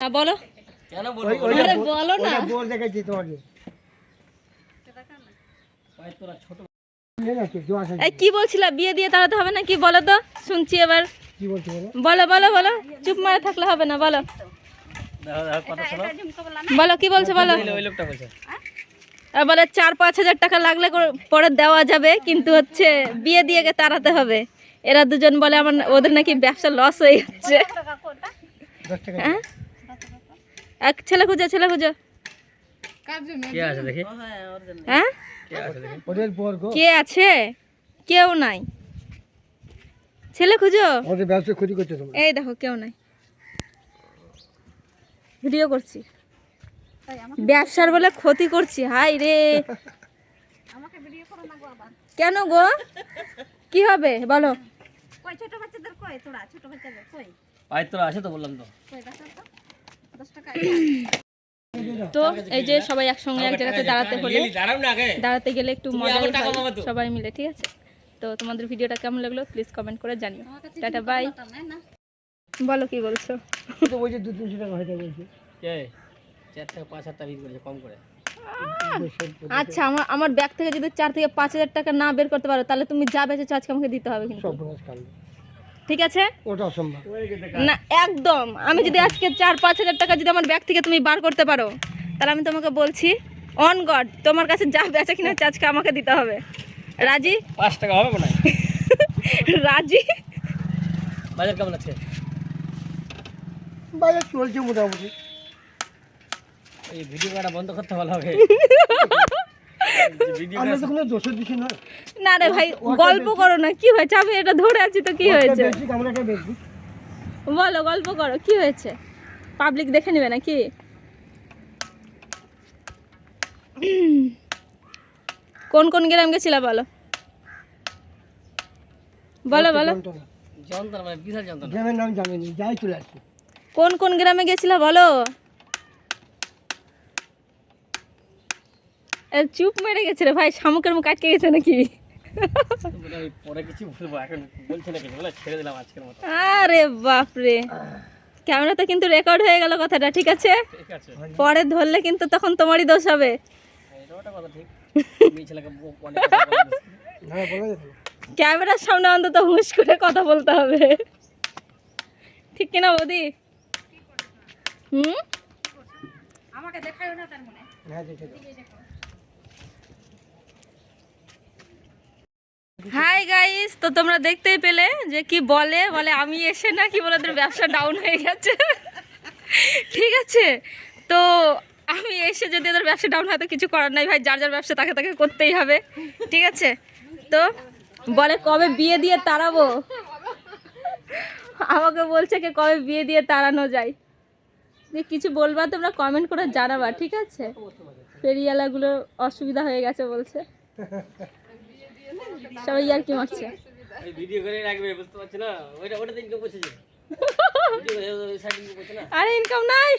বলো কেন বলবো আরে বলো না বল দেখাচ্ছি তোমাকে এই কি বলছিলা বিয়ে দিয়ে তাড়াতে হবে না কি বলো তো শুনছি এবার কি বলছো বলো বলো বলো চুপ মারে থাকলে হবে না বলো কথা শোনো বলো কি বলছো বলো ওই লোকটা বলছে আর বলে 4-5 হাজার টাকা লাগলে পরে দেওয়া যাবে কিন্তু হচ্ছে বিয়ে দিয়ে তাড়াতে হবে এরা দুজন বলে আমার ওদের নাকি ব্যবসা লস হয়ে যাচ্ছে 10 টাকা হ্যাঁ এক ছেলে খুঁজো কে আছে দেখি হ্যাঁ কে আছে দেখি ওদের বর গো কে আছে কেউ নাই ছেলে খুঁজো ওদের ব্যবসা ক্ষতি করতে তোমরা এই দেখো কেউ নাই ভিডিও করছি ব্যবসার বলে ক্ষতি করছি হাই রে কেন গো কি হবে বলো পাই তোরা আছে তো বললাম তো তো এই যে সবাই একসঙ্গে এক জায়গাতে দাঁড়াতে হলে দাঁড়াও না আগে দাঁড়াতে গেলে একটু মজা আবার টাকা পাবা তো। সবাই মিলে ঠিক আছে তো তোমাদের ভিডিওটা কেমন লাগলো প্লিজ কমেন্ট করে জানিও টাটা বাই বলো কি বলছো তো ওই যে 2-300 টাকা হয়তো বলছে কে 4 টাকা 5 টাকা বিক্রি করেছে কম করে আচ্ছা আমার ব্যাগ থেকে যদি 4 থেকে 5 হাজার টাকা না বের করতে পারো তাহলে তুমি যা বেচেছো আজকে আমাকে দিতে হবে কিন্তু সব বনাস কাল ঠিক আছে ওটা অসম্ভব না একদম আমি যদি আজকে 4-5 হাজার টাকা যদি আমার ব্যাগ থেকে তুমি বার করতে পারো তাহলে আমি তোমাকে বলছি অন গড তোমার কাছে যা বেচা কিনা হচ্ছে আজকে আমাকে দিতে হবে রাজি 5 টাকা হবে না রাজি বাজার কেমন আছে বাজার চলছে মোটামুটি এই ভিডিও করা বন্ধ করতে ভালো হবে ভিডিও আমরা তো কোনো দোষের দিছি না না রে ভাই গল্প করো না কি হয়েছে আমি এটা ধরে আছি তো কি হয়েছে বেশি আমরা একটা বেশি বলো গল্প করো কি হয়েছে পাবলিক দেখে নেবে নাকি কোন কোন গ্রাম গেছিলা বলো বলো বলো যন্ত্রণা মানে বিশাল যন্ত্রণা গ্রামের নাম জানি না যাই চলে আসছে কোন কোন গ্রামে গেছিলা বলো এ চুপ মেরে গেছে রে ভাই শামুকের মুখ আটকে গেছে নাকি আমি পরে কিছু বলবো এখন বলছি না কিছু বলে ছেড়ে দিলাম আজকের মতো আরে বাপ রে ক্যামেরাতে কিন্তু রেকর্ড হয়ে গেল কথাটা ঠিক আছে ঠিক আছে পরে ধরলে কিন্তু তখন তোমারই দোষ হবে এটা কথা ঠিক আমি ছেলেকে অনেক কথা বলে না বলা যেত না ক্যামেরার সামনে অন্তত হুঁশ করে কথা বলতে হবে ঠিক কিনা বৌদি আমাকে দেখায়ও না তার মনে হ্যাঁ দেখে হাই গাইস তো তোমরা দেখতেই পেলে যে কি বলে আমি এসে না কি বলে ওদের ব্যবসা ডাউন হয়ে গেছে ঠিক আছে তো আমি এসে যদি ওদের ব্যবসা ডাউন হয় তো কিছু করার নাই ভাই যার যার ব্যবসা তাকে তাকে করতেই হবে ঠিক আছে তো বলে কবে বিয়ে দিয়ে তাড়াবো আমাকে বলছে কি কবে বিয়ে দিয়ে তাড়ানো যায় যে কিছু বলবা তোমরা কমেন্ট করে জানাবা ঠিক আছে ফেরিওয়ালাগুলো অসুবিধা হয়ে গেছে বলছে সবাই আর কি মারছে এই ভিডিও করে রাখবে বুঝতে পারছ না ওটা ইনকাম করছে যে ভিডিও সাইড ইনকাম করছে না আরে ইনকাম নাই